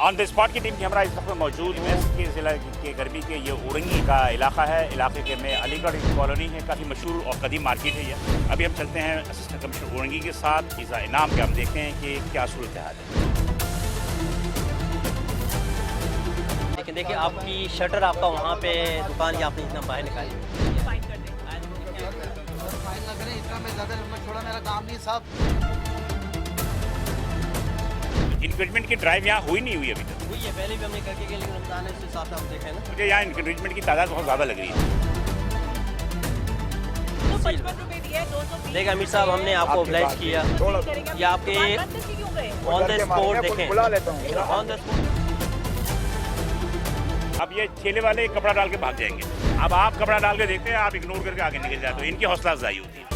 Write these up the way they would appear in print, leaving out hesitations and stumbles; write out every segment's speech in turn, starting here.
On the spot की team camera इस वक्त मौजूद है के ज़िला के गर्मी के ये औरंगी का इलाका है। इलाके के में अलीगढ़ कॉलोनी है, काफ़ी मशहूर और कदीम मार्केट है ये। अभी हम चलते हैं असिस्टेंट कमिश्नर औरंगी के साथ ईज़ा इनाम के, हम देखते हैं कि क्या सूरत हाल है। लेकिन देखिए आपकी शटर आपका वहाँ पे दुकान की आपने इतना बाहर निकाली। फाइन ना करें, इतना मैं ज़्यादा लंबा छोड़ा, मेरा काम नहीं साहब। इंक्रीजमेंट की ड्राइव यहाँ हुई नहीं हुई अभी तक? हुई है, पहले भी हमने करके गए, लेकिन रमजान है उस हिसाब से हम देखें ना। मुझे यहाँ इंक्रीजमेंट की तादाद बहुत ज़्यादा लग रही है। 255 रुपए दिए, 220। देखिए अमीर साहब, हमने आपको ऑब्लाइज किया या आपके ऑन द स्पॉट देखें, ऑन द स्पॉट। अब ये ठेले वाले कपड़ा डाल के भाग जाएंगे। अब आप कपड़ा डाल के देखते हैं, आप इग्नोर करके आगे निकल जाते हो। इनकी हौसला अफजाई होती है।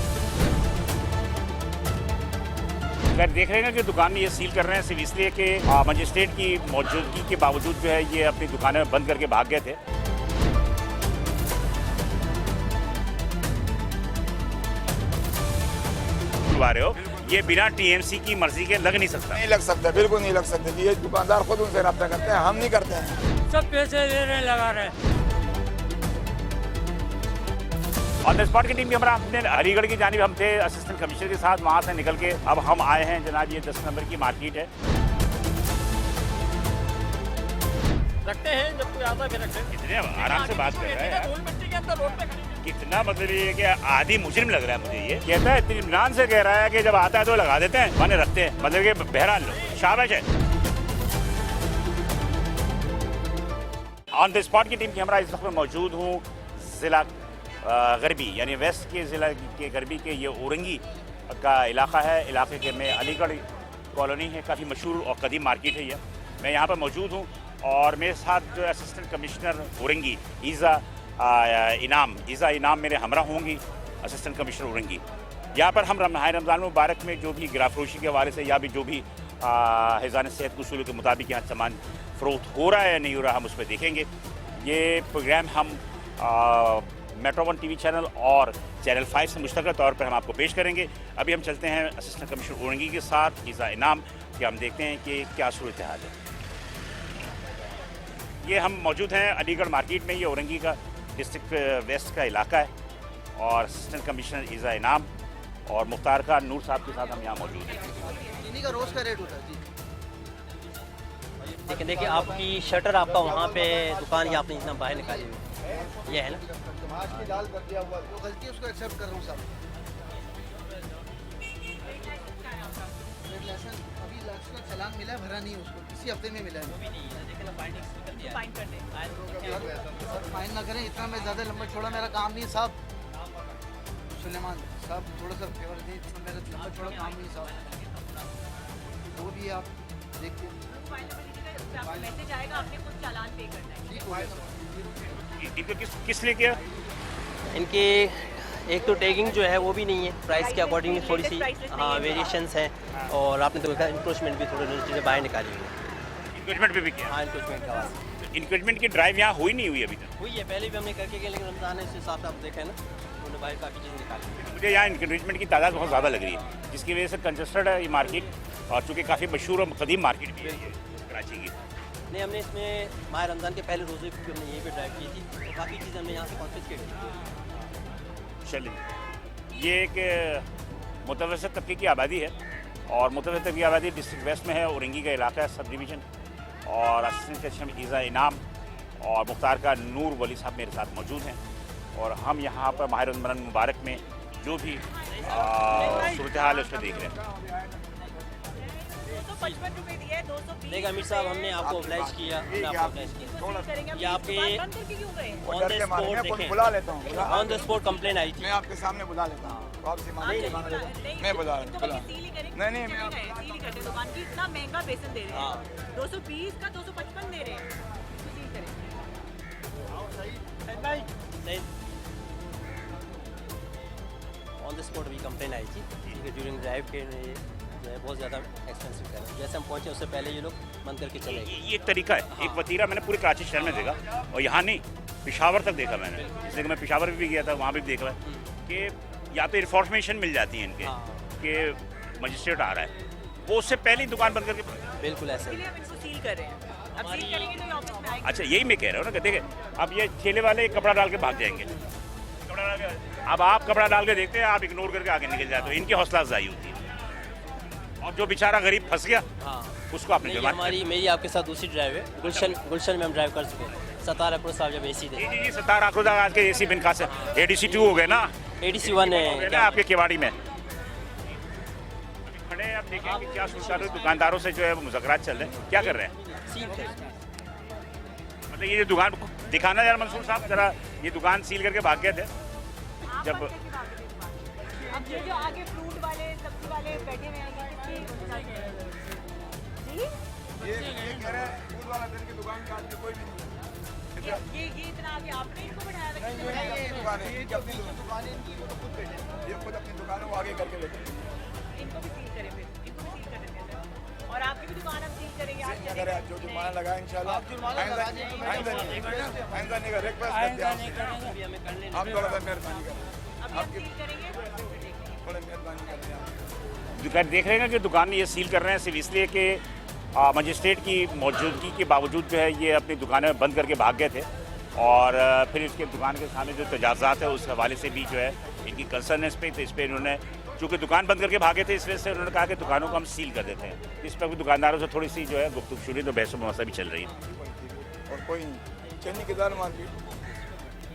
अगर देख रहे हैं कि दुकान में ये सील कर रहे हैं सिर्फ इसलिए कि मजिस्ट्रेट की मौजूदगी के बावजूद जो है ये अपनी दुकानें बंद करके भाग गए थे। रहे हो, ये बिना टीएमसी की मर्जी के लग नहीं सकता। नहीं लग सकता, बिल्कुल नहीं लग सकता। ये दुकानदार खुद उनसे रब्ता करते हैं, हम नहीं करते हैं। सब पैसे दे रहे हैं, लगा रहे हैं। ऑन द स्पॉट की टीम कैमरा अपने अलीगढ़ की जानिब हम थे असिस्टेंट कमिश्नर के साथ, वहाँ से निकल के अब हम आए हैं जनाब ये 10 नंबर की मार्केट है। रखते हैं जब कोई आता है फिर रखते हैं। कितने आराम से बात कर रहे हैं यार। धूल मिट्टी के अंदर रोड पे खड़ी है। कितना मतलब ये कि आदि मुजरिम लग रहा है मुझे। ये कहता है इतनी इत्मीनान से कह रहा है कि जब आता है तो लगा देते हैं, माने रखते हैं, मतलब कि बहरहाल शाबाश है। ऑन द स्पॉट की टीम कैमरा इस वक्त मौजूद हूँ ज़िला गरबी यानी वेस्ट के ज़िला के गरबी के ये औरंगी का इलाका है। इलाके के में अलीगढ़ कॉलोनी है, काफ़ी मशहूर और कदीम मार्केट है ये। मैं यहाँ पर मौजूद हूँ और मेरे साथ जो असिस्टेंट कमिश्नर औरंगी ईज़ा इनाम मेरे हमरा होंगी, असिस्टेंट कमिश्नर औरंगी। यहाँ पर हम माह रमज़ान मुबारक में जो भी गिराफरोशी के हवाले से या भी जो भी हिज़ान सेहत के उसूलों के मुताबिक यहाँ सामान फ़रोख्त हो रहा है या नहीं हो रहा, हम उस पर देखेंगे। ये प्रोग्राम हम मेट्रो 1 टीवी चैनल और चैनल 5 से मुश्तरका तौर पर हम आपको पेश करेंगे। अभी हम चलते हैं असिस्टेंट कमिश्नर औरंगी के साथ ईज़ा इनाम कि हम देखते हैं कि क्या सूरत हाल है। ये हम मौजूद हैं अलीगढ़ मार्केट में। ये औरंगी का डिस्ट्रिक्ट वेस्ट का इलाका है और असिस्टेंट कमिश्नर ईज़ा इनाम और मुख्तार खान नूर साहब के साथ हम यहाँ मौजूद हैं। चीनी का रोज का रेट होता है जी। लेकिन देखिए आपकी शटर आपका वहाँ पे दुकान की आपने इतना बाहर निकाली हुई, ये है ना। आज की दाल कर दिया हुआ, जो गलती है उसको एक्सेप्ट कर रहा हूँ साहब। लहसुन अभी लहसुन का चालान मिला है, भरा नहीं है उसको, इसी हफ्ते में मिला है। फाइन कर दे। सर फाइन ना करें, इतना मैं ज़्यादा लंबा छोड़ा, मेरा काम नहीं साहब। सुलेमान साहब थोड़ा सा फेवर दे, इतना मेरा लंबा छोड़ा काम नहीं साहब। वो भी आप देखिए मैसेज आएगा, आपने कुछ चालान पे करना है। ठीक हो गया। इनको किस लिए किया? इनके एक तो टैगिंग जो है वो भी नहीं है, प्राइस के अकॉर्डिंग थोड़ी सी वेरिएशंस हैं और आपने तो देखा इंक्रोचमेंट भी थोड़ी चीज़ें बाहर निकाली हुई है। इंक्रीजमेंट पे भी किया? हाँ, इंक्रोचमेंट का आवाज़। इंक्रीजमेंट की ड्राइव यहाँ हुई नहीं हुई अभी तक? हुई है, पहले भी हमने करके गए, लेकिन रमजान है उस हिसाब से आप देखें ना, उन्होंने बाहर काफ़ी चीज़ें निकाली। मुझे यहाँ इंक्रीजमेंट की तादाद बहुत ज़्यादा लग रही है, जिसकी वजह से कंजस्टेड है ये मार्केट और चूँकि काफ़ी मशहूर और कदीम मार्केट भी है ये कराची की। नहीं, हमने इसमें माह रमज़ान के पहले रोज़े भी हमने यहीं पे ड्राइव की थी, तो काफ़ी चीज़ें हमने यहाँ से कॉन्फिस्केट की। चलिए, ये एक मुतवस्सित तबके की आबादी है और मुतवस्सित तबके की आबादी डिस्ट्रिक्ट वेस्ट में है, औरंगी का इलाका है, सब डिवीज़न। और असिस्टेंट कमिश्नर ईज़ा इनाम और मुख्तार का नूर वली साहब मेरे साथ मौजूद हैं और हम यहाँ पर माह रमज़ान मुबारक में जो भी सूरत हाल है उसको देख रहे हैं। 255 रुपए दिए, 220। देखिए अमीर साहब, हमने आपको ऑब्लाइज किया, हमने आपको ऑब्लाइज किया। ये आपके बंद करके क्यों गए? ऑन द स्पॉट देखें, बुला लेता हूँ, ऑन द स्पॉट कंप्लेन आई थी। मैं आपके सामने बुला लेता हूँ। वापसी मैं बुला नहीं, मैं सील ही करते दुकान की। इतना महंगा बेसन दे रहे हैं, 220 का 255 दे रहे हैं, तो सील करेंगे। नहीं, ऑन द स्पॉट भी कंप्लेन आई थी कि ड्यूरिंग ड्राइव के जो है बहुत ज़्यादा एक्सपेंसिव कर रहे हैं। जैसे हम पहुँचे उससे पहले ये लोग बंद करके चले गए। ये एक तरीका है, एक वतीरा मैंने पूरे कराची शहर में देखा और यहाँ नहीं, पेशावर तक देखा मैंने। इसलिए कि मैं पेशावर भी गया था, वहाँ भी देख रहा है कि या तो इन्फॉर्मेशन मिल जाती है इनके कि मजिस्ट्रेट आ रहा है वो उससे पहले ही दुकान बंद करके बिल्कुल ऐसा ही इसलिए हम इनको सील कर रहे हैं। अब सील करेंगे तो ये ऑफिस में आएंगे। अच्छा यही मैं कह रहा हूँ ना कि देखें अब ये ठेले वाले कपड़ा डाल के भाग जाएंगे, कपड़ा डाल के, अब आप कपड़ा डाल के देखते हैं, आप इग्नोर करके आगे निकल जाते हो, इनकी हौसला अफजाई होती है। और जो बेचारा गरीब फंस गया हाँ उसको आपने नहीं, जुर्माना हमारी मेरी आपके साथ दूसरी ड्राइव है, गुलशन में हम ड्राइव कर चुके हैं। 17 अप्रैल साहब जब AC थे, जी 17 अक्टूबर आज के AC बिन खास ADC 2 हो गए ना, ADC 1 हो गए है ना आपके केवाड़ी में। अभी खड़े हैं, आप देखें कि क्या सूचना दुकानदारों से जो है वो मुज़ाकरात चल रहे हैं, क्या कर रहे हैं? सील थे। मतलब ये दुकान दिखाना यार मंसूर साहब जरा, ये दुकान सील करके भाग गए थे आप जब बंद करके भाग गए थे। अब ये जो आगे फ्रूट वाले सब्जी वाले बैठे हुए हैं ये जी ये कह रहे हैं फूल वाला दिन की दुकान का आज कोई भी नहीं ये इतना आगे आपने इनको बढ़ाया था कि ये दुकान है, ये अपनी दुकान है इनकी, वो तो खुद बैठे हैं। ये खुद अपनी दुकान है वो आगे करके लेते हैं। इनको भी सील करें, फिर इनको भी सील कर देते हैं। और आपकी भी दुकान हम सील करेंगे आज नहीं अगर जो जुर्माना लगा इंशाल्लाह आइंदा नहीं का रिक्वेस्ट करते हैं आपसे। आप थोड़ा सा मेहरबानी करें, अभी हम सील करेंगे थोड़ी मेहरबानी करें आप। दुकान देख रहे हैं ना कि दुकान ये सील कर रहे हैं सिर्फ इसलिए कि मजिस्ट्रेट की मौजूदगी के बावजूद जो है ये अपनी दुकानें बंद करके भाग गए थे। और फिर इसके दुकान के सामने जो तजाज़ात है उस हवाले से भी जो है इनकी कंसर्न है इस पर, तो इस पर इन्होंने चूँकि दुकान बंद करके भागे थे इस वजह से उन्होंने कहा कि दुकानों को हम सील कर देते हैं। इस पर भी दुकानदारों से थोड़ी सी जो है गुफ्तगू शुरू तो बहस मुबहसा भी चल रही है। और कोई चन्नी की दाल मार्केट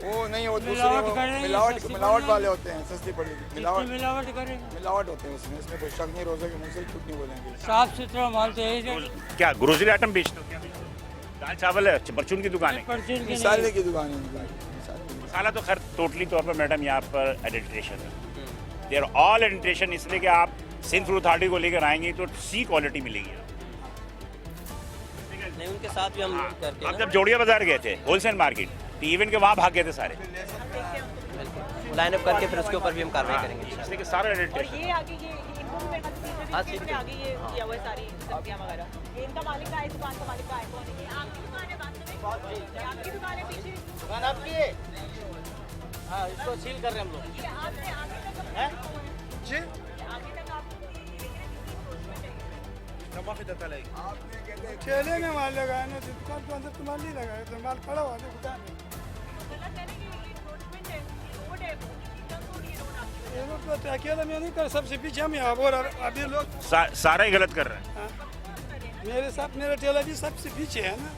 वो नहीं, वो दूसरे मिलावट वाले होते हैं, सस्ती पड़ी मिलावट होते हैं उसमें कोई शक नहीं, रोज़े के मुँह से झूठ नहीं बोलेंगे। साफ सुथरा माल तो यही क्या ग्रोसरी आइटम बेचते हो क्या? दाल चावल है, परचून की दुकान है, मिसाले की दुकान है। मसाला तो खैर टोटली तौर पर मैडम यहाँ पर एडिल्ट्रेशन है, देयर ऑल एडिल्ट्रेशन, इसलिए कि आप सिंध फ्रूट अथॉरिटी को लेकर आएंगे तो सी क्वालिटी मिलेगी। नहीं उनके साथ भी हम करके आप जब जोड़िया बाजार गए थे होलसेल मार्केट तो इवेंट के वहाँ भाग गए थे सारे, लाइन अप करके फिर उसके ऊपर भी हम कार्रवाई करेंगे। इसलिए कि सारे और एडिल्ट्रेशन ये आगे ये इनको भी मेरे ख्याल से सील में आगे ये किया हुआ है सारी सब्जियां वगैरह। ये इनका मालिक का है, दुकान का मालिक का है, कौन है? ये आपकी दुकान है, बात करें। ये आपकी दुकान है पीछे, दुकान आपकी है। हाँ इसको सील कर रहे हैं हम लोग। ये आपने आगे तक हैं? जी आगे तक आपको आपने कहते हैं ठेले में माल लगाया ना, दुकान के अंदर तो माल नहीं लगाया, तो माल पड़ा हुआ है दुकान में। गलत है ना कि ये एनक्रोचमेंट है, रोड है, रोड ये रोड आपकी ये लोग तो अकेला मैं नहीं कर, सबसे पीछे हम यहाँ और अभी लोग सारा ही गलत कर रहे हैं। मेरे साथ मेरा ठेला भी सबसे पीछे है ना,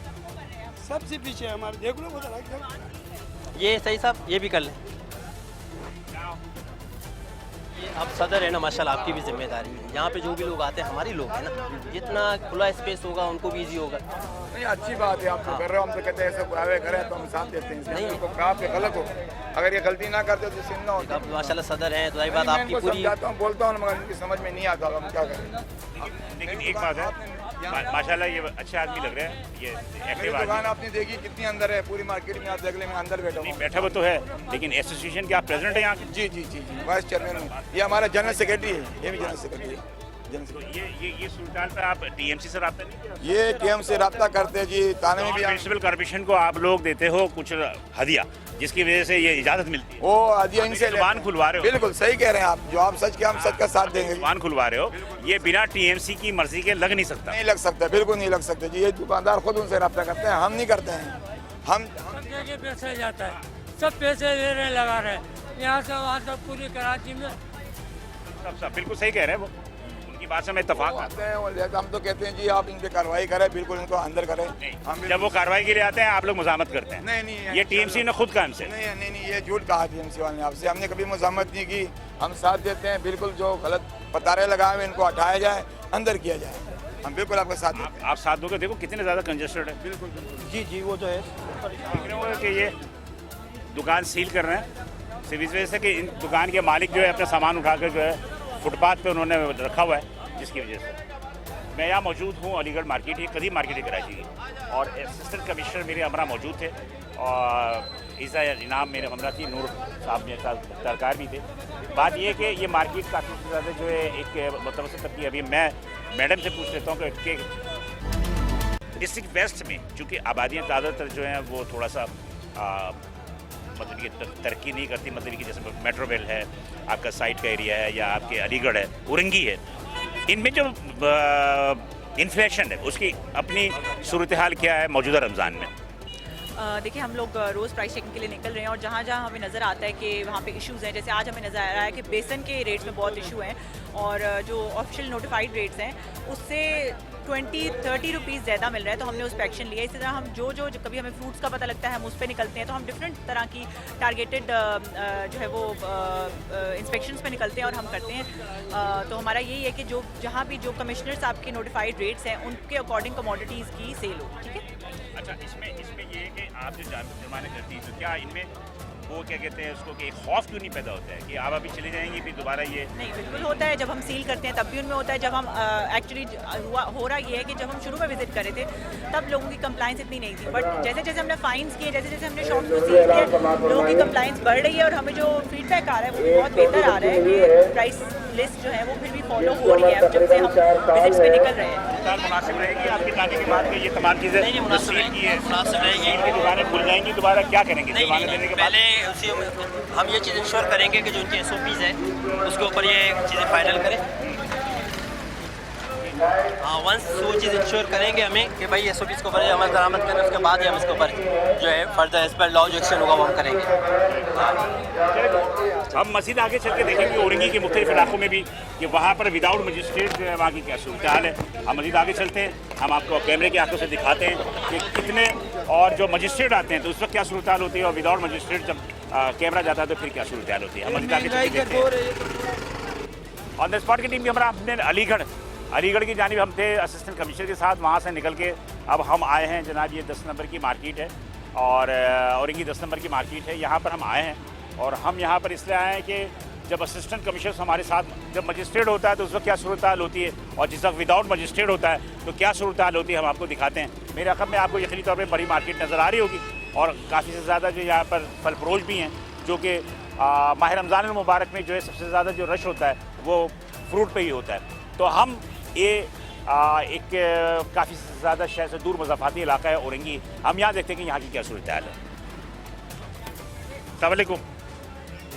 सबसे पीछे है हमारे, देख लो उधर एकदम। ये सही साहब ये भी कर लें। ये अब सदर है ना माशाल्लाह, आपकी भी जिम्मेदारी है। यहाँ पे जो भी लोग आते हैं हमारे लोग हैं ना, जितना खुला स्पेस होगा उनको भी ईजी होगा। नहीं अच्छी बात है, आप तो कर रहे हो, हम तो कहते हैं ऐसे बुरावे करें तो हम साथ देते हैं। नहीं उनको कहा कि गलत हो, अगर ये गलती ना करते तो सुनना होता। अब माशाल्लाह सदर हैं तो वही बात मैं आपकी इनको पूरी समझाता हूँ, बोलता हूँ, मगर इनकी समझ में नहीं आता, हम क्या करें। लेकिन एक बात है माशाल्लाह ये अच्छे आदमी लग रहे हैं, ये मेरी एक्टिव दुकान आदमी। आपने देखी कितनी अंदर है, पूरी मार्केट में आप देख ले, मैं अंदर बैठा हूँ। बैठा हुआ तो है, लेकिन एसोसिएशन के आप प्रेसिडेंट हैं यहाँ के? जी जी जी जी वाइस चेयरमैन हूँ, ये हमारा जनरल सेक्रेटरी है, ये भी जनरल सेक्रेटरी है। जनरल तो सेक्रेटरी ये सूरताल पे आप टीएमसी से रब्ता नहीं किया? ये टीएम से रब्ता करते हैं जी, थाने में भी म्यूनिसिपल कॉर्पोरेशन को आप लोग देते हो कुछ हदिया, जिसकी वजह से ये इजाजत मिलती है। वो अधिया इनसे दुकान खुलवा रहे हो, बिल्कुल सही कह रहे हैं आप, जो आप सच के हम सच का साथ देंगे। दुकान खुलवा रहे हो, ये बिना टीएमसी की मर्जी के लग नहीं सकता। नहीं लग सकता, बिल्कुल नहीं लग सकता जी, ये दुकानदार खुद उनसे रब्ता करते हैं, हम नहीं करते हैं। हम सब जगह पैसे जाता है, सब पैसे ले रहे हैं, लगा रहे हैं, यहाँ से वहाँ तक पूरी कराची में। सब बिल्कुल सही कह रहे हैं वो, उनकी बात से मैं इत्तेफाक आते हैं वो लेते, हम तो कहते हैं जी आप इन पे कार्रवाई करें, बिल्कुल इनको अंदर करें। हम जब वो कार्रवाई के लिए आते हैं आप लोग मुजामत करते हैं। नहीं ये टीएमसी ने खुद काम से नहीं नहीं नहीं, ये झूठ कहा टीएमसी वाले ने आपसे, हमने कभी मुजामत नहीं की, हम साथ देते हैं, बिल्कुल जो गलत पतारे लगाए हुए इनको हटाया जाए, अंदर किया जाए, हम बिल्कुल आपके साथ देते हैं। आप साथ दोगे, देखो कितने ज़्यादा कंजेस्टेड है। बिल्कुल बिल्कुल जी जी वो जो है देख रहे हो कि ये दुकान सील कर रहे हैं सिर्फ इस वजह से कि इन दुकान के मालिक जो है अपना सामान उठाकर जो है फुटपाथ पे उन्होंने रखा हुआ है, जिसकी वजह से मैं यहाँ मौजूद हूँ। अलीगढ़ मार्केट, ये कदीम मार्केट है कराची की, और असिस्टेंट कमिश्नर मेरे हमरा मौजूद थे, और ईसा इनाम मेरे हमरा थी, नूर साहब मेरे साथ सरकार भी थे। बात ये कि ये मार्केट काफ़ी ज़्यादा जो है एक मुतवसत तबकी, अभी मैं मैडम से पूछ लेता हूँ कि डिस्ट्रिक्ट वेस्ट में चूँकि आबादियाँ ज़्यादातर जो हैं वो थोड़ा सा मतलब कि तरक्की नहीं करती, मतलब कि जैसे मेट्रो बेल है, आपका साइड का एरिया है, या आपके अलीगढ़ है, उरंगी है, इनमें जो इन्फ्लेशन है उसकी अपनी सूरत हाल क्या है मौजूदा रमज़ान में? देखिए हम लोग रोज़ प्राइस चेकिंग के लिए निकल रहे हैं और जहाँ जहाँ हमें नज़र आता है कि वहाँ पे इश्यूज़ हैं, जैसे आज हमें नज़र आ रहा है कि बेसन के रेट्स में बहुत इशू हैं और जो ऑफिशियल नोटिफाइड रेट्स हैं उससे 20-30 रुपीज़ ज़्यादा मिल रहा है, तो हमने उस पर एक्शन लिया। इसी तरह हम जो कभी हमें फ्रूट्स का पता लगता है हम उस पर निकलते हैं, तो हम डिफरेंट तरह की टारगेटेड जो है वो इंस्पेक्शंस पे निकलते हैं और हम करते हैं। तो हमारा यही है कि जो जहाँ भी जो कमिश्नर साहब के नोटिफाइड रेट्स हैं उनके अकॉर्डिंग कमोडिटीज़ की सेल हो। ठीक है। अच्छा, इसमें ये है कि आप जो जुर्माने करती हैं तो क्या इनमें वो क्या कहते हैं उसको कि खौफ क्यों नहीं पैदा होता है कि आप अभी चले जाएंगे फिर दोबारा ये? नहीं, बिल्कुल होता है। जब हम सील करते हैं तब भी उनमें होता है। जब हम एक्चुअली हो रहा ये है कि जब हम शुरू में विजिट करे थे तब लोगों की कंप्लाइंस इतनी नहीं थी, बट जैसे जैसे हमने फाइन्स किए, जैसे जैसे हमने शॉप्स को सील किया, लोगों की कंप्लाइंस बढ़ रही है और हमें जो फीडबैक आ रहा है वो भी बहुत बेहतर आ रहा है कि प्राइस लिस्ट जो है वो फिर भी फॉलो हो रही है जब से हम विजिट्स पे निकल रहे हैं। मुनासिब रहेगी आपकी जाने के बाद ये तमाम चीज़ें नहीं, मुनासिब सील की है, मुनासिब रहेगी। सील की दुकानें खुल जाएंगी, दोबारा क्या करेंगे जुर्माने देने के बाद? पहले उसी हम ये चीज़ इंश्योर करेंगे कि जो उनके SOPs हैं उसके ऊपर ये चीज़ें फाइनल करें। हाँ, वंस वो चीज़ इंश्योर करेंगे हमें कि भाई SOPs को ऊपर अमल दरामद करें, उसके बाद ही हम इसके ऊपर जो है फर्दर एज पर लॉ जो एक्शन होगा वो हम करेंगे। हम मज़ीद आगे चल के देखेंगे औरंगी के मुख्तलिफ इलाकों में भी कि वहाँ पर विदाउट मजिस्ट्रेट जो है वहाँ की क्या सूरत हाल है। हम मज़ीद आगे चलते हैं, हम आपको कैमरे की आंखों से दिखाते हैं कि कितने और जो मजिस्ट्रेट आते हैं तो उस वक्त क्या सूरत हाल होती है और विदाउट मजिस्ट्रेट जब कैमरा जाता है तो फिर क्या सूरत हाल होती है। हम मज़ीद आगे चल के देखते हैं। ऑन द स्पॉट की टीम की हमारा अपने अलीगढ़ की जानिब हम थे असिस्टेंट कमिश्नर के साथ, वहाँ से निकल के अब हम आए हैं जनाब, ये 10 नंबर की मार्केट है और औरंगी 10 नंबर की मार्केट है, यहाँ पर हम आए हैं। और हम यहाँ पर इसलिए आए हैं कि जब असिस्टेंट कमिश्नर हमारे साथ, जब मजिस्ट्रेट होता है तो उस वक्त क्या सूरत हाल होती है और जिस वक्त विदाउट मजिस्ट्रेट होता है तो क्या सूरत हाल होती है, हम आपको दिखाते हैं। मेरे अखब में आपको यकीनी तौर पर बड़ी मार्केट नज़र आ रही होगी और काफ़ी से ज़्यादा जो यहाँ पर फल फरोश भी हैं, जो कि माह रमज़ान मुबारक में जो है सबसे ज़्यादा जो रश होता है वो फ्रूट पे ही होता है। तो हम ये एक काफ़ी ज़्यादा शहर से दूर मज़ाफ़ाती इलाका है औरंगी। हम यहाँ देखते हैं कि यहाँ की क्या सूरत हाल है। अस्सलाम वालेकुम,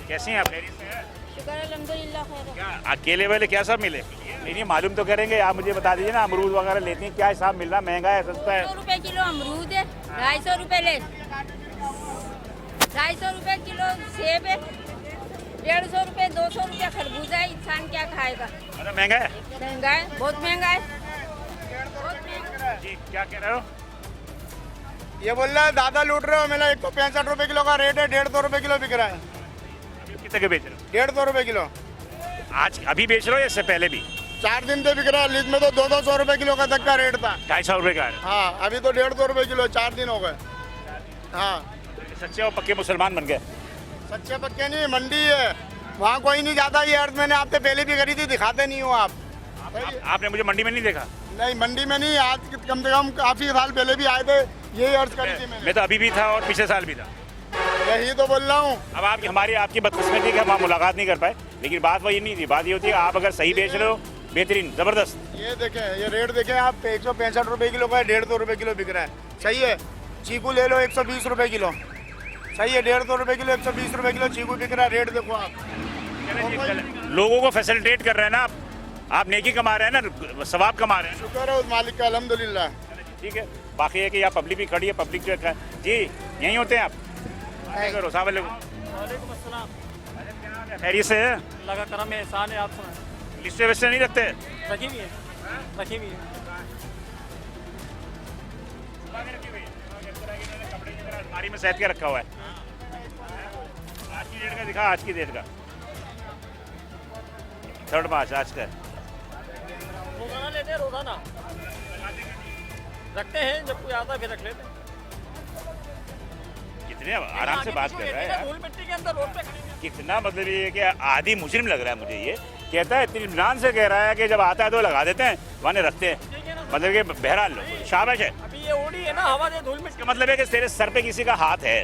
कैसे हैं आप? खैरियत से हैं? शुक्र अल्हम्दुलिल्लाह खैर है। क्या अकेले वाले क्या सब मिले? नहीं मालूम तो करेंगे, आप मुझे बता दीजिए ना, अमरूद वगैरह लेते हैं क्या हिसाब मिल रहा, महंगा है सस्ता है? 100 रुपए किलो अमरूद है, 250 रुपए ले, 250 रुपए किलो सेब है, 150 रुपए 200 रुपए खरबूजा है। इंसान क्या खाएगा? मतलब महंगा है? महंगा है, बहुत महंगा है, बहुत महंगा। जी क्या कह रहे हो? ये बोल रहा है दादा लूट रहे हो, मेरा 165 रुपए किलो का रेट है, 150 रुपए किलो बिक रहा है। अभी कितने के बेच रहे हो? 150 रुपए किलो। आज अभी बेच रहे हो या इससे पहले भी? 4 दिन से बिक रहा है, लीज में तो 200 रुपए किलो का तक का रेट था। 250 रुपये का है। हाँ, अभी तो 150 रुपए किलो, 4 दिन हो गए। हाँ, सच्चे और पक्के मुसलमान बन गए। सच्चे पक्के नहीं, मंडी है, वहाँ कोई नहीं जाता। ये अर्ज मैंने आपसे पहले भी करी थी, दिखाते नहीं हो आप। आपने मुझे मंडी में नहीं देखा? नहीं, मंडी में नहीं, आज कम से कम काफी साल पहले भी आए थे, यही अर्ज करी थी मैंने। मैं तो अभी भी था और पिछले साल भी था। यही तो बोल रहा हूँ। अब आपकी बदकिस्मती कि हम वहाँ मुलाकात नहीं कर पाए, लेकिन बात वही नहीं थी। बात ये होती है आप अगर सही बेच रहे हो, बेहतरीन, ज़बरदस्त। ये देखें, ये रेट देखें आप, 165 रुपए किलो का है, 150 रुपए किलो बिक रहा है। सही है। चीकू ले लो 120 रुपए किलो, सही है। 150 रुपए किलो, 120 रुपए किलो चीकू बिक रहा है। रेट देखो आप। लोगों को फैसिलिटेट कर रहे हैं ना आप नेकी कमा रहे हैं ना, सवाब कमा रहे हैं। शुक्र है उस मालिक का, अल्हम्दुलिल्लाह। ठीक है, बाकी है कि यहाँ पब्लिक भी खड़ी है, पब्लिक जो है जी यहीं होते हैं आप? करो साहब। वालेकुम अस्सलाम। खैरियत से है? लगा करम है, एहसान है। आप सुनाएं। लिस्टे विस्टे नहीं रखते? रखी हुई है, रखी हुई है। अलमारी में सेट के रखा हुआ है। आज की डेट का दिखा, आज की डेट का 3 मार्च आज का। रोजाना लेते हैं, रोजाना रखते हैं, जब कोई आता है फिर रख लेते हैं। कितने आराम से बात कर रहा है यार। धूल मिट्टी के अंदर रोड पे खड़ी है। कितना मतलब ये कि आदि मुजरिम लग रहा है मुझे। ये कहता है इत्मीनान से कह रहा है कि जब आता है तो लगा देते हैं, वहाँ रखते हैं। मतलब कि बहरहाल शाबाश है। अभी ये ओडी है ना, हवा से धूल मिट्टी। इसका मतलब है कि तेरे सर पे किसी का हाथ है,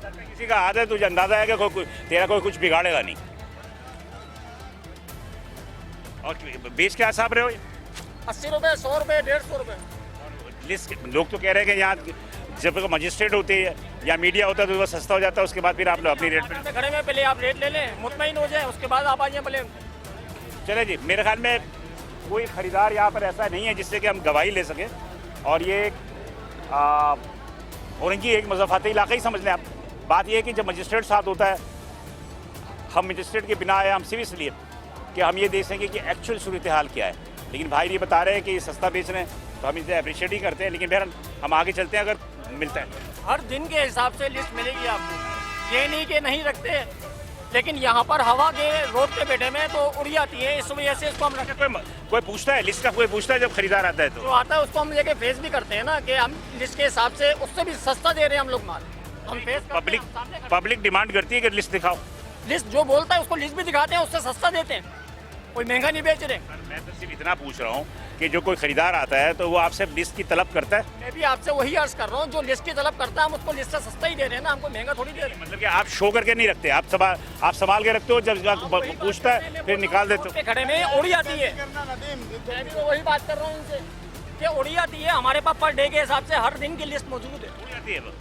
सर पे किसी का हाथ है, तुझे अंदाजा है कि तेरा कोई कुछ बिगाड़ेगा नहीं। और बेच क्या हिसाब रहे हो? 80 रुपए, 100 रुपए, 150 रुपए। लिस्ट लोग तो कह रहे हैं कि यहाँ जब मजिस्ट्रेट होती है या मीडिया होता है तो वो सस्ता हो जाता है, उसके बाद फिर आप लोग अपनी रेट पे खड़े में पहले आप रेट ले लें, मुतमईन हो जाए, उसके बाद आप आ जाए। भले चले जी, मेरे ख्याल में कोई ख़रीदार यहाँ पर ऐसा नहीं है जिससे कि हम गवाही ले सकें। और ये औरंगी एक मज़ाफ़ाती इलाका ही समझ लें आप। बात यह है कि जब मजिस्ट्रेट साथ होता है, हम मजिस्ट्रेट के बिना आए, हम सिर्फ इसलिए कि हम ये देख सकें कि एक्चुअल सूरत हाल क्या है। लेकिन भाई ये बता रहे हैं कि सस्ता बेच रहे हैं, तो हम इसे अप्रिशिएट ही करते हैं। लेकिन बहरहाल हम आगे चलते हैं अगर मिलता है। हर दिन के हिसाब से लिस्ट मिलेगी आपको, ये नहीं कि नहीं रखते, लेकिन यहाँ पर हवा के रोड पे बैठे में तो उड़ जाती है, इस वजह से इसको हम रखते हैं। कोई पूछता है लिस्ट का, कोई पूछता है जब खरीदार आता है जो तो आता है उसको हम लेके फेस भी करते हैं ना कि हम लिस्ट के हिसाब से उससे भी सस्ता दे रहे हैं हम लोग माल। हम फेस करते हैं, पब्लिक हम सामने करते पब्लिक डिमांड करती है कि लिस्ट दिखाओ। हैं। लिस्ट जो बोलता है उसको लिस्ट भी दिखाते हैं, उससे सस्ता देते हैं, कोई महंगा नहीं बेच रहे। मैं तो सिर्फ इतना पूछ रहा हूँ कि जो कोई खरीदार आता है तो वो आपसे लिस्ट की तलब करता है। मैं भी आपसे वही अर्ज कर रहा हूँ, जो लिस्ट की तलब करता है हम उसको लिस्ट से सस्ता ही दे रहे हैं ना, हमको महंगा थोड़ी दे रहे हैं। मतलब कि आप शो करके नहीं रखते, आप संभाल के रखते हो, जब पूछता है फिर निकाल देते हो। पे खड़े में उड़ जाती है, मैं भी तो वही बात कर रहा हूँ उनसे कि उड़ जाती है। हमारे पास पर डे के हिसाब से हर दिन की लिस्ट मौजूद है। उड़ जाती है वो,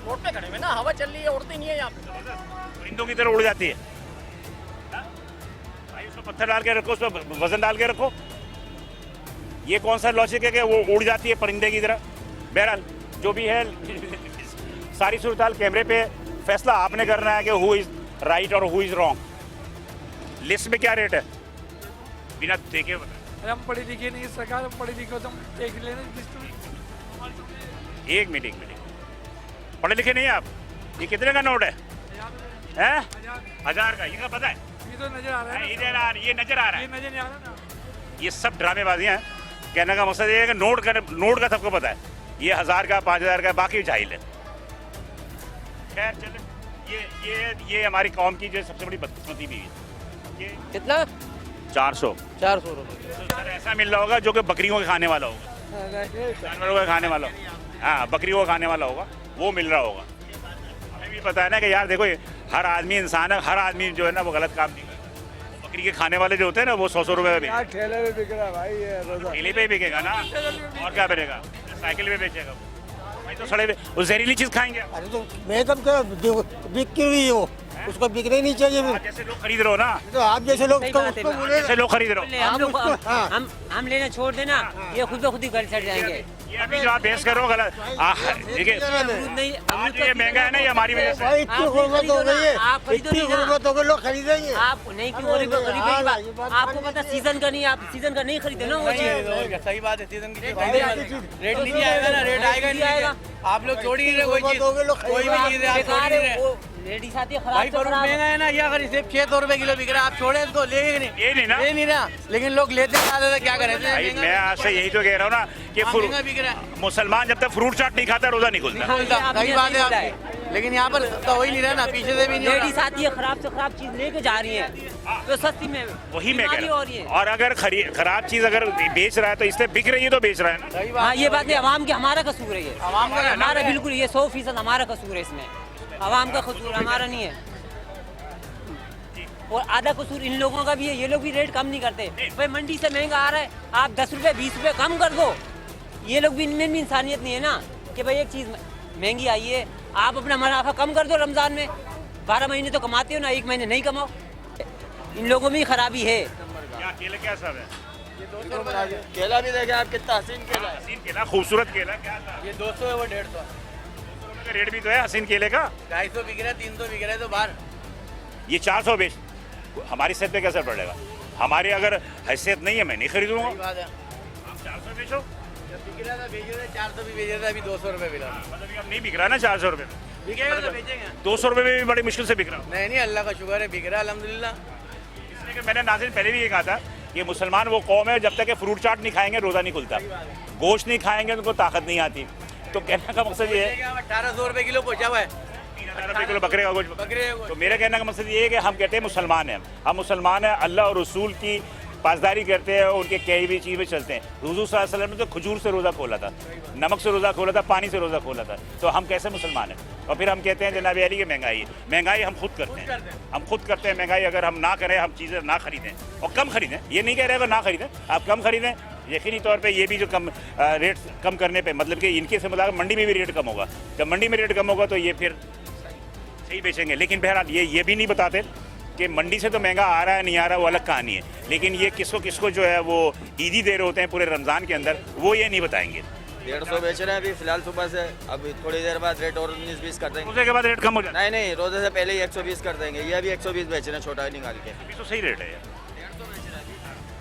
रोड पे खड़े में ना, हवा चल रही है, उड़ती नहीं है यहाँ पे। परिंदों की तरह उड़ जाती है। भाई उसमें पत्थर डाल के रखो, उसमें वजन डाल के रखो। ये कौन सा लॉजिक है कि वो उड़ जाती है परिंदे की तरह? बहरहाल जो भी है, सारी सूरत हाल कैमरे पे, फैसला आपने करना है कि हु इज राइट और हु इज रॉन्ग। लिस्ट में क्या रेट है बिना देखे बता। अरे हम पढ़े लिखे नहीं, सरकार हम पढ़े लिखे हो तो हम देख लेना लिस्ट में। एक मिनट, पढ़े लिखे नहीं हैं आप? ये कितने का नोट है? हैं? 1000 का। ये पता है? ये तो नजर आ रहा है, ये नजर आ रहा है। ये नजर नहीं आ रहा ना। ये सब ड्रामेबाजियां हैं। कहने का मकसद ये है कि नोट का सबको पता है, ये 1000 का, 5000 का, बाकी जाहिल है। खैर चले, ये हमारी कौम की जो सबसे बड़ी बदकिस्मती भी है। ये कितना? 400 रुपये। तो सर ऐसा मिल रहा होगा जो कि बकरियों के खाने वाला होगा, जानवरों का खाने वाला होगा। हाँ, बकरियों का खाने वाला होगा, वो मिल रहा होगा। हमें भी पता है ना कि यार देखो, हर आदमी इंसान है, हर आदमी जो है ना वो गलत काम नहीं करता। बकरी के खाने वाले जो होते हैं ना वो 100 रुपये में ठेले पे बिक रहा है भाई ये रोजा। ठेले पे ही बिकेगा ना, और क्या बेचेगा? साइकिल पे बेचेगा भाई, तो सड़े वो जहरीली चीज खाएंगे। अरे तो मैं कब बिक क्यों रही हो, उसको बिकने नहीं चाहिए। आप जैसे लोग खरीद रहे हो ना, तो आप जैसे लोग सही तो बात है, उसको बोले जैसे लोग खरीद रहे हो। हम लोग हाँ। हम लेना छोड़ देना, ये खुद ब खुद ही घर चढ़ जाएंगे। ये अभी जो आप बहस कर रहे हो गलत। देखिए अमरूद नहीं, आज ये महंगा है ना, ये हमारी वजह से। भाई इतनी गुर्बत हो गई है, आप खरीदो इतनी नहीं ना। गुर्बत हो गई, लोग खरीदेंगे। आप नहीं क्यों गरीब की बात, आपको पता सीजन का नहीं, आप सीजन का नहीं खरीदे ना वो चीज। सही बात है, सीजन की रेट नहीं आएगा ना, रेट आएगा नहीं आएगा। आप लोग छोड़ ही रहे कोई चीज, कोई भी चीज है आप छोड़ ही रहे। लेडीज आती है भाई खराब से महंगा खराब। है ना, ये अगर सिर्फ 600 रुपए किलो बिक रहा है, आप छोड़े इसको, लेंगे नहीं, ये नहीं ना। ले नहीं रहा, लेकिन लोग लेते हैं, क्या करें। भाई मैं आज से यही तो कह रहा हूँ ना कि महंगा बिक रहा है, मुसलमान जब तक फ्रूट चाट नहीं खाता रोजा नहीं खुलता। सही बात है आपकी, लेकिन यहाँ पर तो हो ही नहीं रहा ना, पीछे से भी नहीं हो रहा। लेडीज आती है खराब से खराब चीज लेके जा रही है, तो सस्ती में वही मैं कह बीमारी रहा हो रही है। हूँ। और अगर खराब चीज अगर बेच रहा है तो इसलिए बिक रही है तो बेच रहा है ना। सही हाँ, बात ये बात है, अवाम की हमारा कसूर है, ये आवाम का हमारा बिल्कुल, ये 100% हमारा कसूर है इसमें, अवाम का कसूर हमारा नहीं है। और आधा कसूर इन लोगों का भी है, ये लोग भी रेट कम नहीं करते। भाई मंडी से महंगा आ रहा है, आप 10 रुपये 20 रुपये कम कर दो। ये लोग भी, इनमें भी इंसानियत नहीं है ना कि भाई एक चीज़ महंगी आई है, आप अपना मुनाफा कम कर दो। रमज़ान में 12 महीने तो कमाते हो ना, 1 महीने नहीं कमाओ। इन लोगों में ही खराबी है। क्या केला क्या सब है? केला भी देखे आप, कितना हसीन केला है, हसीन केला, खूबसूरत केला क्या था? ये 200 है, वो 150, 200 का रेट भी तो है हसीन केले का। 250 बिक रहा है, 300 बिक रहा है, तो बाहर ये 400 बेच, हमारी सेहत पे कैसे पड़ेगा? हमारी अगर हैसियत नहीं है मैं नहीं खरीदूंगा। बात है। आप 400 बेचो, जब बिक रहा था बेच रहे थे, 400 भी बेच रहे थे, अभी 200 रुपए मिला। मतलब अब नहीं बिक रहा ना 400 रुपये में, बिकेगा तो बेचेंगे। 200 रुपये में भी बड़ी मुश्किल से बिक रहा। नहीं नहीं, अल्लाह का शुक्र है, बिक रहा है अल्हम्दुलिल्लाह। इसलिए कि मैंने नाज़रीन पहले भी ये कहा था कि मुसलमान वो कौम है जब तक कि फ्रूट चाट नहीं खाएंगे रोज़ा नहीं खुलता, गोश्त नहीं खाएंगे उनको ताकत नहीं आती। तो कहने का मकसद ये है 1800 रुपए किलो पहुंचा हुआ है, 3000 रुपये किलो बकरे का गोश्त। बकरे का गोश्त। तो मेरा कहने का मकसद ये है कि हम कहते हैं मुसलमान हैं, हम मुसलमान हैं, अल्लाह और रसूल की पासदारी करते हैं, उनके कई भी चीज़ में चलते हैं। हुजूर सल्लल्लाहु अलैहि वसल्लम ने तो खजूर से रोज़ा खोला था, नमक से रोज़ा खोला था, पानी से रोज़ा खोला था। तो हम कैसे मुसलमान हैं? और फिर हम कहते हैं जनाब अली की महंगाई हम खुद करते हैं, हम खुद करते हैं महंगाई। अगर हम ना करें, हम चीज़ें ना खरीदें और कम खरीदें, ये नहीं कह रहे अगर ना खरीदें, आप कम खरीदें। यकीनी तौर पे ये भी जो कम रेट कम करने पे मतलब कि इनके से मतलब मंडी में भी रेट कम होगा। जब मंडी में रेट कम होगा तो ये फिर सही बेचेंगे। लेकिन बहरहाल ये भी नहीं बताते कि मंडी से तो महंगा आ रहा है नहीं आ रहा वो अलग कहानी है, लेकिन ये किसको किसको जो है वो ईदी दे रहे होते हैं पूरे रमज़ान के अंदर, वो ये नहीं बताएंगे। 150 बेच रहे हैं अभी फिलहाल सुबह से, अभी थोड़ी देर बाद रेट और 19-20 कर देंगे। रोजे के बाद रेट कम हो जाता है। नहीं रोजे से पहले ही 120 कर देंगे। ये अभी 120 बेच रहे हैं छोटा निकाल के। अभी तो सही रेट है यार।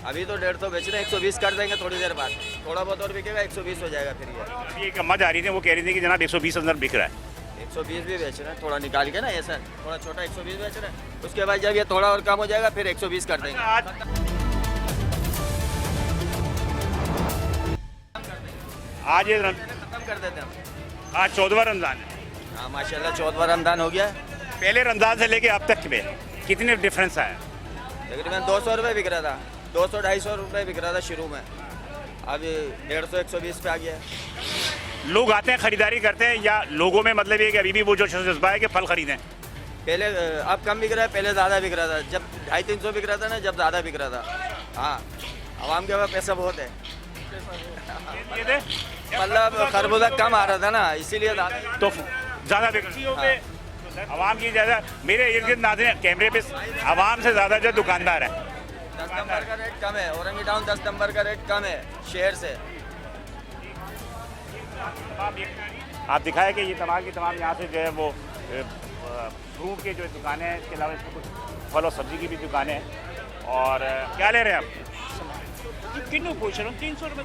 अभी तो 150 बेच रहे हैं, 120 कर देंगे थोड़ी देर बाद। थोड़ा बहुत और बिकेगा, 120 हो जाएगा फिर ये। अभी एक अम्मा जा रही थी, वो कह रही थी कि जनाब 120 अंदर बिक रहा है। 120 भी बेच रहे हैं थोड़ा निकाल के ना, ऐसा थोड़ा छोटा 120 बेच रहे हैं। उसके बाद जब ये थोड़ा और कम हो जाएगा फिर 120 कर देंगे। आज ये खत्म कर देते हैं हम। आज 14वां रमज़ान है। हाँ माशाल्लाह 14वां रमज़ान हो गया है। पहले रमज़ान से लेके अब तक में कितने डिफरेंस आया? तकरीबन 200 रुपये बिक रहा था, 200-250 रुपये बिक रहा था शुरू में, अभी 150-120 पे आ गया है। लोग आते हैं खरीदारी करते हैं, या लोगों में मतलब ये कि अभी भी वो जो जज्बा है कि फल खरीदें? पहले अब कम बिक रहा है, पहले ज़्यादा बिक रहा था। जब 250-300 बिक रहा था ना, जब ज़्यादा बिक रहा था। हाँ आवाम के पास पैसा बहुत है, मतलब खरबूजा कम आ रहा था ना, इसीलिए तो ज़्यादा बिक रहा है। आवाम की ज़्यादा, मेरे इर्द गिर्द नाज़रीन कैमरे पे आवाम से ज़्यादा जो दुकानदार है। 10 नंबर का रेट कम है, औरंगी टाउन 10 नंबर का रेट कम है शहर से। आप दिखाए कि ये तमाम की तमाम यहाँ से जो है वो फ्रूट के जो दुकानें हैं, इसके अलावा इसमें कुछ फल और सब्जी की भी दुकानें हैं। और क्या ले रहे हैं आप? किलो पूछ रहा हूँ, 300 रुपये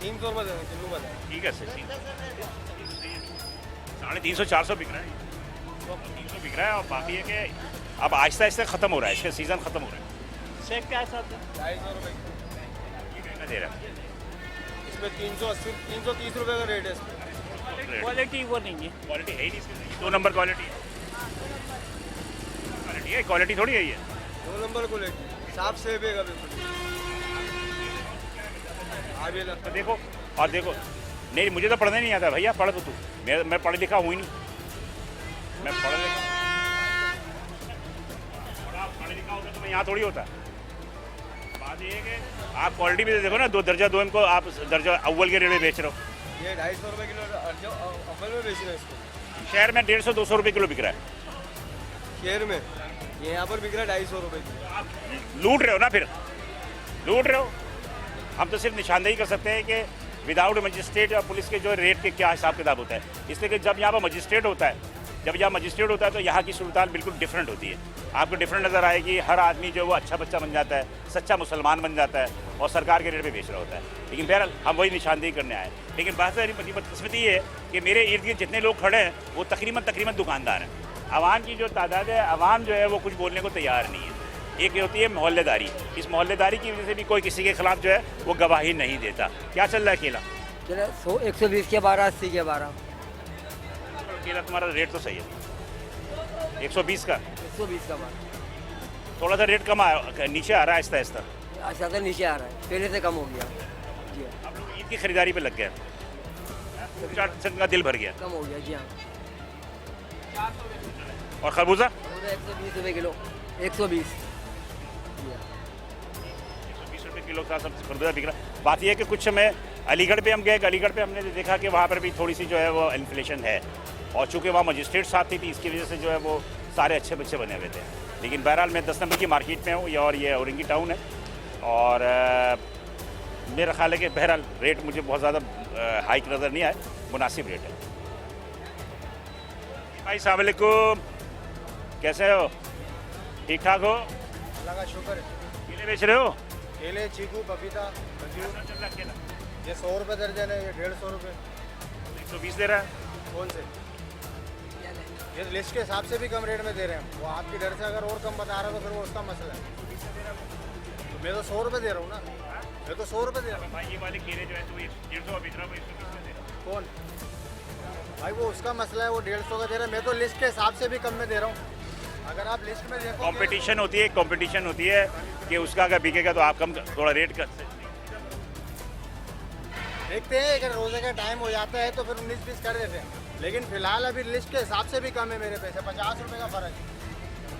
300 रुपये किलो बता। ठीक है सही, 350-400 बिक रहा है, 300 बिक रहा है। और बाकी है कि अब आहिस्ता आहिस्ता ख़त्म हो रहा है, इसका सीज़न ख़त्म हो रहा है। सेब क्या हिसाब से? 250 रुपये महंगा दे रहा है। इसमें 330 रुपये का रेट है इसमें। क्वालिटी वो नहीं है। क्वालिटी है ही नहीं इसकी, 2 नंबर क्वालिटी है, क्वालिटी थोड़ी है ये। 2 नंबर क्वालिटी साफ सेब है बिल्कुल। तो देखो और देखो, नहीं मुझे तो पढ़ने नहीं आता भैया, पढ़ तो तू, मैं पढ़ लिखा हूँ ही नहीं, मैं पढ़ लिखा होता तो मैं यहाँ थोड़ी होता। बात ये है कि आप क्वालिटी भी देखो ना, 2 दर्जा 2 इनको आप दर्जा अव्वल के रेट में बेच रहे हो। ये 250 रुपये किलो अव्वल में बेच रहे हैं इसको। शहर में 150-200 रुपये किलो बिक रहा है। शहर में ये यहाँ पर बिक रहा है 250 रुपये किलो। लूट रहे हो ना, फिर लूट रहे हो। हम तो सिर्फ निशानदेही कर सकते हैं कि विदाउट मजिस्ट्रेट या पुलिस के जो रेट के क्या हिसाब किताब होता है। इसलिए कि जब यहाँ पर मजिस्ट्रेट होता है, जब यहाँ मजिस्ट्रेट होता है तो यहाँ की सूरत बिल्कुल डिफरेंट होती है। आपको डिफरेंट नज़र आएगी। हर आदमी जो वो अच्छा बच्चा बन जाता है, सच्चा मुसलमान बन जाता है और सरकार के रेट पे बेच रहा होता है। लेकिन बहरहाल हम वही निशानदेही करने आए। लेकिन बात बदकिस्मती ये है कि मेरे इर्द गिर्द जितने लोग खड़े हैं वो तकरीबन दुकानदार हैं। आवाम की जो तादाद है, आवाम जो है वो कुछ बोलने को तैयार नहीं है। एक होती है मोहल्लेदारी, इस मोहल्लेदारी की वजह से भी कोई किसी के खिलाफ जो है वो गवाही नहीं देता। क्या चल रहा है केला? चलो 120 के 12, 80 के 12। केला तुम्हारा रेट तो सही है, 120 का 120 का 12। थोड़ा सा रेट कम नीचे आ रहा है आहिस्ता आहिस्ता। अच्छा तो नीचे आ रहा है, पहले से कम हो गया जी। आप लोग ईद की खरीदारी पे लग गए, का दिल भर गया, कम हो गया जी। हाँ और खरबूजा 120 रुपये किलो, 120 रुपये किलो का सब खरबूजा बिक रहा है। बात यह है कि कुछ समय अलीगढ़ पे हम गए, अलीगढ़ पे हमने देखा कि वहाँ पर भी थोड़ी सी जो है वो इन्फ्लेशन है, और चूँकि वहाँ मजिस्ट्रेट साथ थी इसकी वजह से जो है वो सारे अच्छे बच्चे बने हुए थे। लेकिन बहरहाल मैं 10 नंबर की मार्केट में हूँ और ये औरंगी टाउन है, और मेरा ख्याल है कि बहरहाल रेट मुझे बहुत ज़्यादा हाइक नज़र नहीं आए, मुनासिब रेट है। भाई अस्सलाम वालेकुम, कैसे हो? ठीक ठाक हो? अल्लाह का शुक्र है। केले बेच रहे हो? केले, चीकू, पपीता, खजूर। ये 100 रुपये दर्जन है, ये 150 रुपये। 120 दे रहा है। कौन से? ये लिस्ट के हिसाब से भी कम रेट में दे रहे हैं। वो आपकी डर से अगर और कम बता रहा है तो फिर वो उसका मसला है। तो मैं तो 100 रुपये दे रहा हूँ ना, मैं तो 100 रुपये दे रहा हूँ। भाई ये वाले केले जो है तो 150 बेच रहा हूँ, 120 में दे रहा हूँ। कौन भाई? वो उसका मसला है, वो 150 का दे रहा है, मैं तो लिस्ट के हिसाब से भी कम में दे रहा हूँ। अगर आप लिस्ट में देखो, कंपटीशन होती है कि उसका अगर बिकेगा तो आप कम थोड़ा रेट कर देखते हैं। अगर रोज़े का टाइम हो जाता है तो फिर 19-20 कर देते हैं, लेकिन फिलहाल अभी लिस्ट के हिसाब से भी कम है मेरे पैसे, 50 रुपये का फ़र्क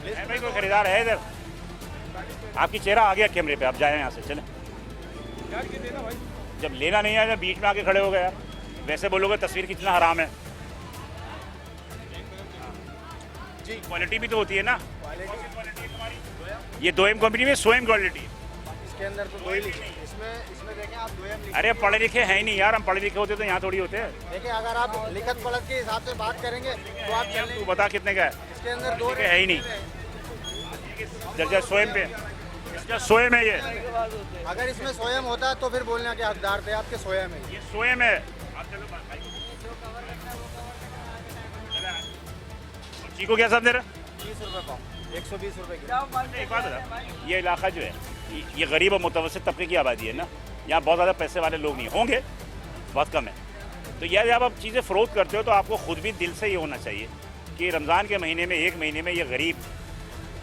है। भाई कोई खरीदार है इधर? आपकी चेहरा आ गया कैमरे पे, आप जाए यहाँ से, चलें। जब लेना नहीं है, जब बीच में आके खड़े हो गए यार, वैसे बोलोगे तस्वीर कितना हराम है जी। क्वालिटी भी तो होती है ना। ये 2M कंपनी में स्वयं क्वालिटी। इसके अंदर तो दो ही लिखे हैं। इसमें देखें आप 2M लिखे। अरे पढ़े लिखे हैं ही नहीं यार, हम पढ़े लिखे होते तो यहाँ थोड़ी होते हैं। देखिए अगर आप लिखत पढ़त के हिसाब से बात करेंगे तो आप चलेंगे। तू बता कितने का है? इसके अंदर दो है ही नहीं, दर्जा स्वयं पे, दर्जा स्वयं है ये। अगर इसमें स्वयं होता तो फिर बोलने के हकदार थे, आपके स्वयं है ये स्वयं है। चीकू क्या सब दे रहा? 30 रुपये पाव, 120 रुपये की। एक बात बता, ये इलाका जो है ये गरीब और मुतवसत तबके की आबादी है ना, यहाँ बहुत ज़्यादा पैसे वाले लोग नहीं होंगे, बहुत कम है। तो यह जब आप चीज़ें फ़रोख्त करते हो तो आपको खुद भी दिल से ये होना चाहिए कि रमज़ान के महीने में, एक महीने में ये गरीब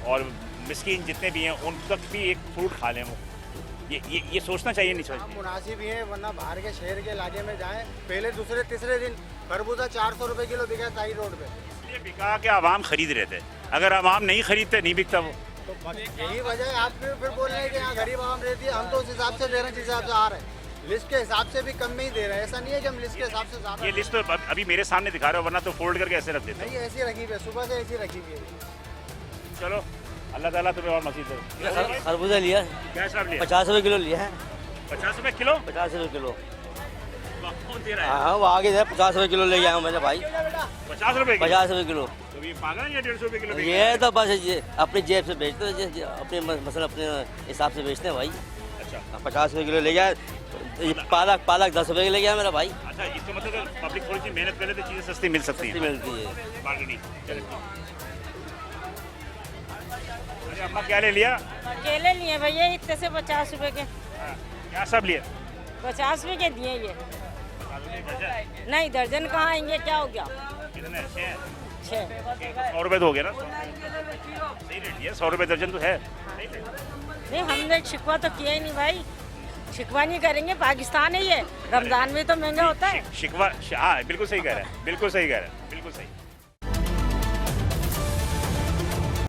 और मिस्कीन जितने भी हैं उन तक भी एक फ्रूट खा लें। वो ये सोचना चाहिए, नहीं सोचना। मुनासिब ही है, वरना बाहर के शहर के इलाके में जाएं, पहले दूसरे तीसरे दिन खरबूजा 400 रुपये किलो बिका ताई रोड पे। ये बिका के आवाम खरीद रहे थे, अगर आवाम नहीं खरीदते नहीं बिकता वो। तो यही वजह है आप फिर बोल रहे हैं कि यहाँ गरीब आवाम रहती है। हम तो उस हिसाब से दे रहे हैं जिस हिसाब से आ रहे हैं, लिस्ट के हिसाब से भी कम में ही दे रहे हैं। ऐसा नहीं है कि हम लिस्ट के हिसाब से ज़्यादा। ये लिस्ट तो अभी मेरे सामने दिखा रहे हो, वरना तो फोल्ड करके ऐसे रख देते। नहीं ऐसी रखी हुई है, सुबह से ऐसी रखी हुई है। चलो अल्लाह ताला तुम्हें और मसीद दे। खरबूजा लिया क्या हिसाब लिया? 50 रुपये किलो लिया है। 50 रुपये किलो? 50 रुपये किलो। कौन दे रहा है? हाँ वो आगे है, 50 रुपये किलो ले गया हूँ मैंने भाई। 50 रुपये? 50 रुपये किलो। तो ये पागल है, ये 150 रुपये किलो? ये तो बस ये अपनी जेब से बेचते हैं, अपने मसलन अपने हिसाब से बेचते हैं भाई। अच्छा 50 रुपये किलो ले गया। ये पालक 10 रुपये की ले गया मेरा भाई। अच्छा, इसका मतलब पब्लिक थोड़ी सी मेहनत करे तो चीज़ें सस्ती मिल सकती हैं। मिलती है बार्गेनिंग। चलो अम्मा क्या ले लिया? केले लिए भैया इतने से 50 रुपए के। हाँ, क्या सब लिया? 50 रुपए के दिए ये। नहीं दर्जन कहाँ आएंगे, क्या हो गया? कितने? 6? 6। 100 रुपये तो हो गया ना? सही रेट दिया, 100 रुपये दर्जन तो है। नहीं हमने शिकवा तो किया ही नहीं भाई, शिकवा नहीं करेंगे, पाकिस्तान है ये, रमजान में तो महंगा होता है। शिकवा, हाँ बिल्कुल सही कह रहा है, बिल्कुल सही कह रहा है, बिल्कुल सही।